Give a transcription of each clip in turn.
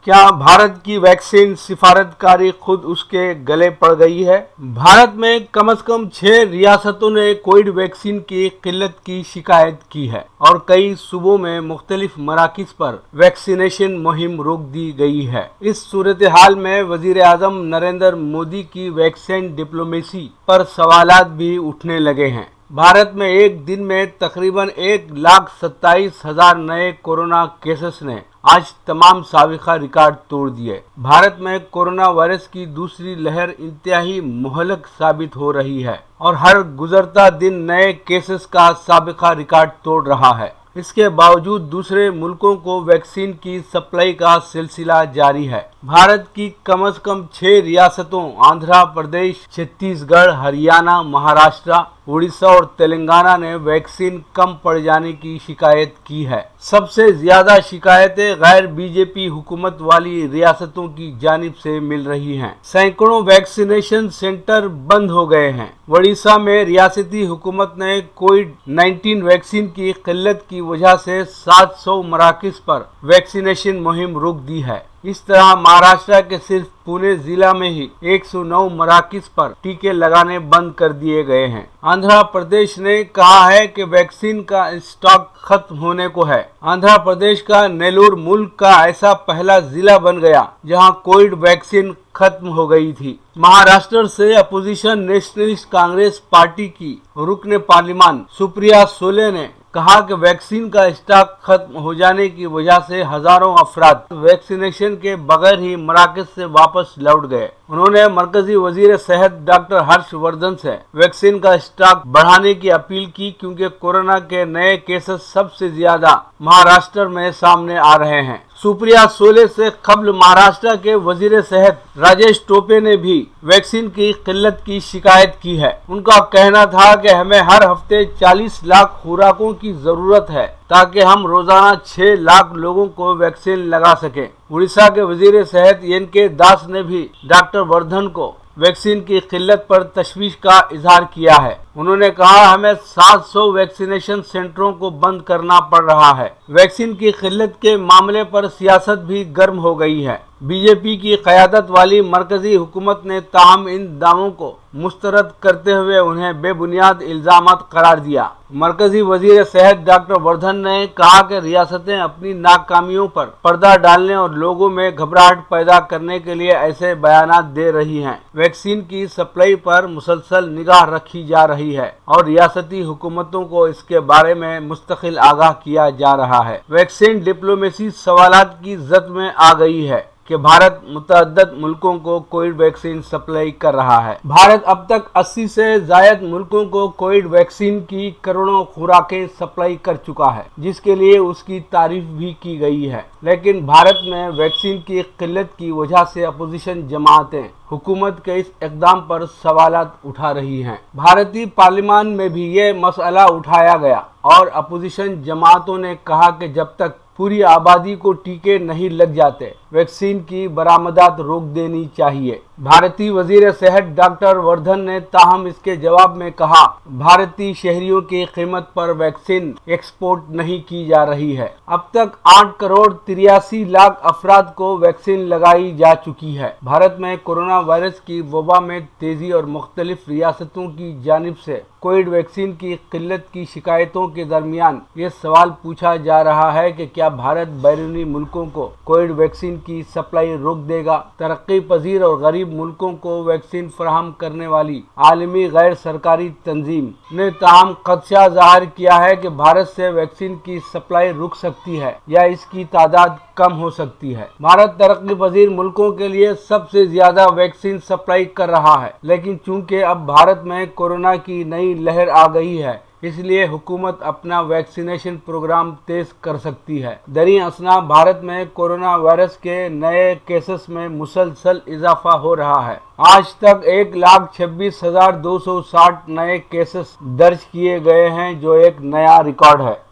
क्या भारत की वैक्सीन सिफारतकारी खुद उसके गले पड़ गई है? भारत में कम से कम 6 रियासतों ने कोविड वैक्सीन की किल्लत की शिकायत की है और कई सूबों में मुख्तलिफ मराकिज पर वैक्सीनेशन मुहिम रोक दी गई है। इस सूरत हाल में वजीर आजम नरेंद्र मोदी की वैक्सीन डिप्लोमेसी पर सवालात भी उठने लगे हैं। भारत में एक दिन में तकरीबन 1,27,000 नए कोरोना केसेस ने आज तमाम साबिका रिकॉर्ड तोड़ दिए। भारत में कोरोना वायरस की दूसरी लहर इंतहाई मुहलक साबित हो रही है और हर गुजरता दिन नए केसेस का साबिका रिकॉर्ड तोड़ रहा है। इसके बावजूद दूसरे मुल्कों को वैक्सीन की सप्लाई का सिलसिला जारी है। भारत की कम से कम 6 रियासतों आंध्र प्रदेश, छत्तीसगढ़, हरियाणा, महाराष्ट्र, उड़ीसा और तेलंगाना ने वैक्सीन कम पड़ जाने की शिकायत की है। सबसे ज्यादा शिकायतें गैर बीजेपी हुकूमत वाली रियासतों की जानिब से मिल रही हैं। सैकड़ों वैक्सीनेशन सेंटर बंद हो गए हैं। उड़ीसा में रियासती हुकूमत ने कोविड-19 वैक्सीन की किल्लत की वजह से 700 मराकिज पर वैक्सीनेशन मुहिम रोक दी है। इस तरह महाराष्ट्र के सिर्फ पुणे जिला में ही 109 मराकिज पर टीके लगाने बंद कर दिए गए हैं। आंध्र प्रदेश ने कहा है कि वैक्सीन का स्टॉक खत्म होने को है। आंध्र प्रदेश का नेल्लोर मुल्क का ऐसा पहला जिला बन गया जहां कोविड वैक्सीन खत्म हो गई थी। महाराष्ट्र से अपोजिशन नेशनलिस्ट कांग्रेस पार्टी की रुकने पार्लिमान सुप्रिया सोले ने कहा कि वैक्सीन का स्टॉक खत्म हो जाने की वजह से हजारों अफराद वैक्सीनेशन के बगैर ही मराकज से वापस लौट गए। उन्होंने मरकजी वजीर सेहत डॉक्टर हर्षवर्धन से वैक्सीन का स्टॉक बढ़ाने की अपील की क्योंकि कोरोना के नए केसेस सबसे ज्यादा महाराष्ट्र में सामने आ रहे हैं। सुप्रिया सोले से कबल महाराष्ट्र के वजीर सेहत राजेश टोपे ने भी वैक्सीन की किल्लत की शिकायत की है। उनका कहना था कि हमें हर हफ्ते 40 लाख खुराकों की जरूरत है ताकि हम रोजाना 6 लाख लोगों को वैक्सीन लगा सकें। उड़ीसा के वजीर सेहत एन.के. दास ने भी डॉक्टर वर्धन को वैक्सीन की किल्लत पर तशवीश का इजहार किया है। उन्होंने कहा हमें 700 वैक्सीनेशन सेंटरों को बंद करना पड़ रहा है। वैक्सीन की किल्लत के मामले पर सियासत भी गर्म हो गई है। बीजेपी की क़यादत वाली मरकजी हुकूमत ने ताहम इन दावों को मुस्तरद करते हुए उन्हें बेबुनियाद इल्जामात करार दिया। मरकजी वजीर सेहत डॉक्टर वर्धन ने कहा कि रियासतें अपनी नाकामियों पर पर्दा डालने और लोगों में घबराहट पैदा करने के लिए ऐसे बयानात दे रही हैं। वैक्सीन की सप्लाई पर मुसलसल निगाह रखी जा रही है और रियासती हुकूमतों को इसके बारे में मुस्तकिल आगाह किया जा रहा है। वैक्सीन डिप्लोमेसी सवालात की जद में आ गई है कि भारत मुतअद्दिद मुल्कों को कोविड वैक्सीन सप्लाई कर रहा है। भारत अब तक 80 से ज़ायद मुल्कों को कोविड वैक्सीन की करोड़ों खुराकें सप्लाई कर चुका है, जिसके लिए उसकी तारीफ भी की गई है। लेकिन भारत में वैक्सीन की किल्लत की वजह से अपोजिशन जमातें हुकूमत के इस इक़दाम पर सवालात उठा रही हैं। भारतीय पार्लियामान में भी ये मसला उठाया गया और अपोजिशन जमातों ने कहा कि जब तक पूरी आबादी को टीके नहीं लग जाते वैक्सीन की बरामदात रोक देनी चाहिए। भारतीय वजीर सेहत डॉक्टर वर्धन ने ताहम इसके जवाब में कहा भारतीय शहरियों की कीमत पर वैक्सीन एक्सपोर्ट नहीं की जा रही है। अब तक 8 करोड़ 83 लाख अफराद को वैक्सीन लगाई जा चुकी है। भारत में कोरोना वायरस की वबा में तेजी और मुख्तलिफ रियासतों की जानिब से कोविड वैक्सीन की किल्लत की शिकायतों के दरमियान ये सवाल पूछा जा रहा है कि क्या भारत बैरूनी मुल्कों को कोविड वैक्सीन की सप्लाई रोक देगा। तरक्की पजीर और गरीब मुल्कों को वैक्सीन फराहम करने वाली आलमी गैर सरकारी तंजीम ने ताहम खदशा जाहिर किया है कि भारत से वैक्सीन की सप्लाई रुक सकती है या इसकी तादाद कम हो सकती है। भारत तरक्की पजीर मुल्कों के लिए सबसे ज्यादा वैक्सीन सप्लाई कर रहा है, लेकिन चूंकि अब भारत में कोरोना की नई लहर आ गई है इसलिए हुकूमत अपना वैक्सीनेशन प्रोग्राम तेज कर सकती है। दरी असना भारत में कोरोना वायरस के नए केसेस में मुसलसल इजाफा हो रहा है। आज तक 1,26,260 नए केसेस दर्ज किए गए हैं जो एक नया रिकॉर्ड है।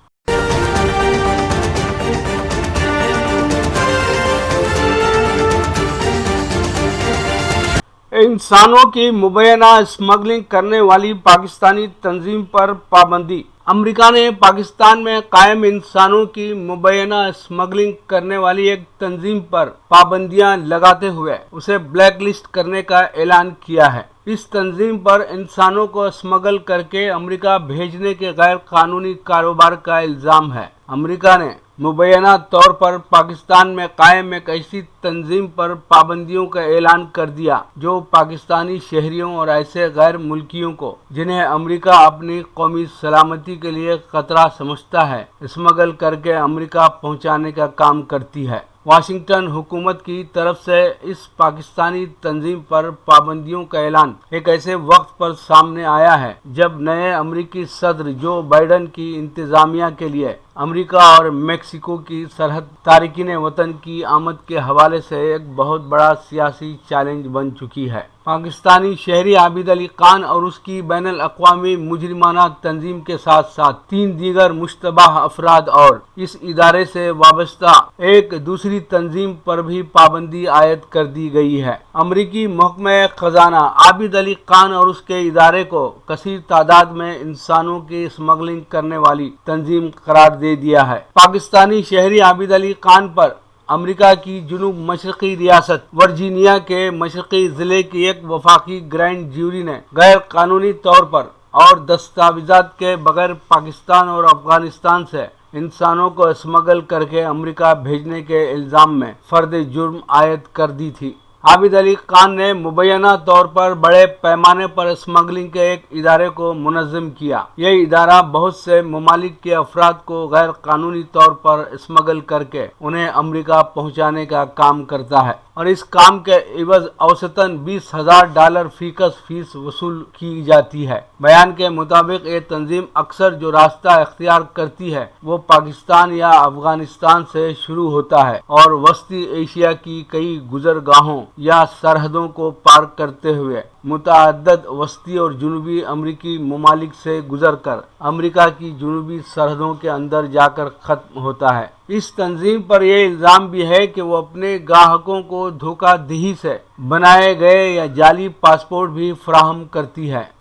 इंसानों की मुबैना स्मगलिंग करने वाली पाकिस्तानी तंजीम पर पाबंदी। अमेरिका ने पाकिस्तान में कायम इंसानों की मुबैना स्मगलिंग करने वाली एक तंजीम पर पाबंदियां लगाते हुए उसे ब्लैक लिस्ट करने का ऐलान किया है। इस तंजीम पर इंसानों को स्मगल करके अमेरिका भेजने के गैर कानूनी कारोबार का इल्जाम है। अमेरिका ने मुबैना तौर पर पाकिस्तान में कायम एक ऐसी तंजीम पर पाबंदियों का ऐलान कर दिया जो पाकिस्तानी शहरियों और ऐसे गैर मुल्कियों को जिन्हें अमेरिका अपनी कौमी सलामती के लिए खतरा समझता है स्मगल करके अमेरिका पहुंचाने का काम करती है। वाशिंगटन हुकूमत की तरफ से इस पाकिस्तानी तंजीम पर पाबंदियों का ऐलान एक ऐसे वक्त पर सामने आया है जब नए अमेरिकी सदर जो बाइडन की इंतजामिया के लिए अमेरिका और मेक्सिको की सरहद तारिकीन वतन की आमद के हवाले से एक बहुत बड़ा सियासी चैलेंज बन चुकी है। पाकिस्तानी शहरी आबिद अली खान और उसकी बैनुल अक़वामी मुजरिमाना तंजीम के साथ साथ 3 दीगर मुश्तबाह अफराद और इस इदारे से वाबस्ता एक दूसरी तंजीम पर भी पाबंदी आयद कर दी गई है। अमरीकी महकमा खजाना आबिद अली खान और उसके इदारे को कसीर तादाद में इंसानों की स्मगलिंग करने वाली तंजीम करार दे दिया है। पाकिस्तानी शहरी आबिद अली खान पर अमेरिका की जुनूब मशरकी रियासत वर्जीनिया के मशरकी जिले की एक वफाकी ग्रैंड ज्यूरी ने गैर कानूनी तौर पर और दस्तावेजात के बगैर पाकिस्तान और अफगानिस्तान से इंसानों को स्मगल करके अमेरिका भेजने के इल्जाम में फर्द जुर्म आयद कर दी थी। आबिद अली खान ने मुबैना तौर पर बड़े पैमाने पर स्मगलिंग के एक इदारे को मुनज़्ज़म किया। यह इदारा बहुत से ममालिक के अफराद को गैर कानूनी तौर पर स्मगल करके उन्हें अमेरिका पहुंचाने का काम करता है और इस काम के इवज औसतन $20,000 फीस वसूल की जाती है। बयान के मुताबिक ये तंजीम अक्सर जो रास्ता इख्तियार करती है वो पाकिस्तान या अफगानिस्तान से शुरू होता है और वस्ती एशिया की कई गुजरगाहों या सरहदों को पार करते हुए मुतअद्दिद वस्ती और जुनूबी अमरीकी ममालिक से गुजरकर अमेरिका की जुनूबी सरहदों के अंदर जाकर खत्म होता है। इस तंजीम पर यह इल्जाम भी है कि वो अपने ग्राहकों को धोखाधड़ी से बनाए गए या जाली पासपोर्ट भी फराहम करती है।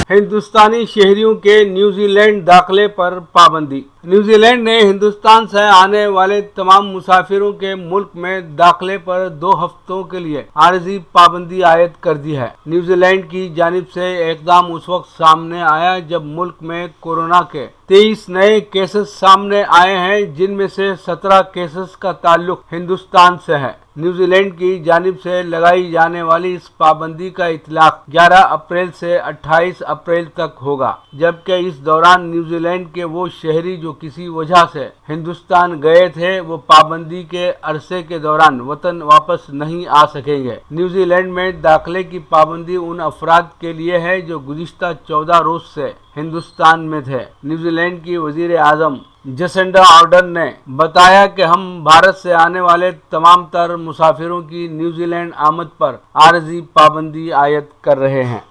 हिंदुस्तानी शहरियों के न्यूजीलैंड दाखिले पर पाबंदी। न्यूजीलैंड ने हिंदुस्तान से आने वाले तमाम मुसाफिरों के मुल्क में दाखिले पर 2 हफ्तों के लिए आरजी पाबंदी आयद कर दी है। न्यूजीलैंड की जानिब से इक़दाम उस वक्त सामने आया जब मुल्क में कोरोना के 23 नए केसेस सामने आए हैं जिनमें से 17 केसेस का ताल्लुक हिंदुस्तान से है। न्यूजीलैंड की जानिब से लगाई जाने वाली इस पाबंदी का इतलाक 11 अप्रैल से 28 अप्रैल तक होगा, जबकि इस दौरान न्यूजीलैंड के वो शहरी जो किसी वजह से हिंदुस्तान गए थे वो पाबंदी के अरसे के दौरान वतन वापस नहीं आ सकेंगे। न्यूजीलैंड में दाखिले की पाबंदी उन अफराद के लिए है जो गुज़िश्ता 14 रोज से हिंदुस्तान में थे। न्यूजीलैंड की वज़ीर आज़म जसिंडा आर्डर्न ने बताया कि हम भारत से आने वाले तमाम तर मुसाफिरों की न्यूजीलैंड आमद पर आरजी पाबंदी आयद कर रहे हैं।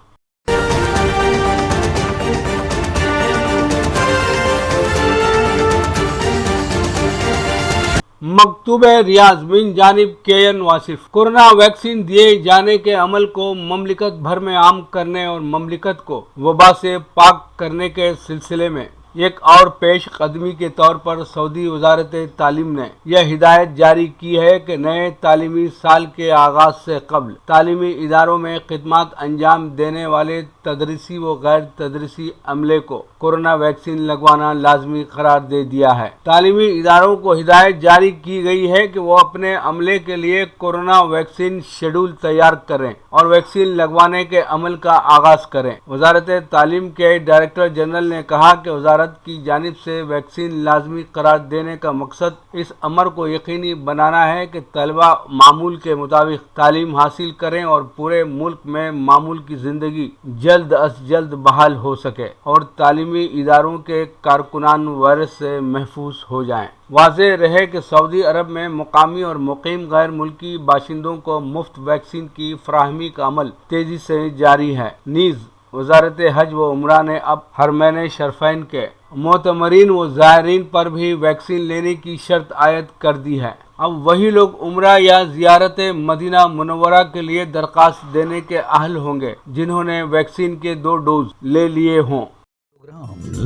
मकतूब रियाज बिन जानिब केएन वासिफ। कोरोना वैक्सीन दिए जाने के अमल को ममलिकत भर में आम करने और ममलिकत को वबा से पाक करने के सिलसिले में एक और पेश कदमी के तौर पर सऊदी वजारत तालीम ने यह हिदायत जारी की है कि नए तालीमी साल के आगाज से कबल तालीमी इदारों में खिदमत अंजाम देने वाले तदरीसी व गैर तदरीसी अमले को कोरोना वैक्सीन लगवाना लाजमी करार दे दिया है। तालीमी इदारों को हिदायत जारी की गई है कि वो अपने अमले के लिए कोरोना वैक्सीन शेड्यूल तैयार करें और वैक्सीन लगवाने के अमल का आगाज करें। वजारत तालीम के डायरेक्टर जनरल ने कहा कि वजारत की जानिब से वैक्सीन लाजमी करार देने का मकसद इस अमर को यकीनी बनाना है कि तलबा मामूल के मुताबिक तालीम हासिल करें और पूरे मुल्क में मामूल की जिंदगी जल्द अज जल्द बहाल हो सके और तालीमी इदारों के कारकुनान वायरस से महफूज हो जाएं। वाज़ेह रहे कि सऊदी अरब में मुकामी और मुकीम गैर मुल्की बाशिंदों को मुफ्त वैक्सीन की फराहमी का अमल तेजी से जारी है। नीज़ वजारत हज व उम्रा ने अब हरमैन शरफैन के मोतमरीन व ज़ायरीन पर भी वैक्सीन लेने की शर्त आयद कर दी है। اب وہی لوگ عمرہ یا زیارت مدینہ منورہ کے لیے درخواست دینے کے اہل ہوں گے جنہوں نے ویکسین کے 2 ڈوز لے لیے ہوں۔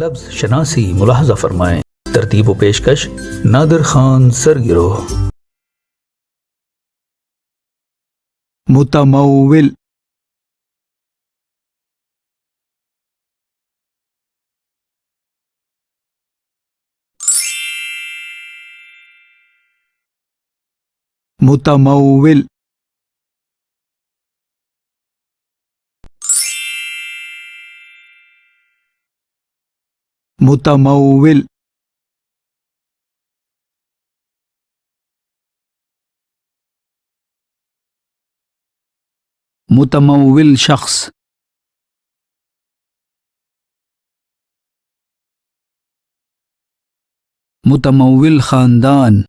لفظ شناسی ملاحظہ فرمائیں۔ ترتیب و پیشکش نادر خان سرگرو۔ متمول، متمول، متمول، متمول شخص، متمول خاندان،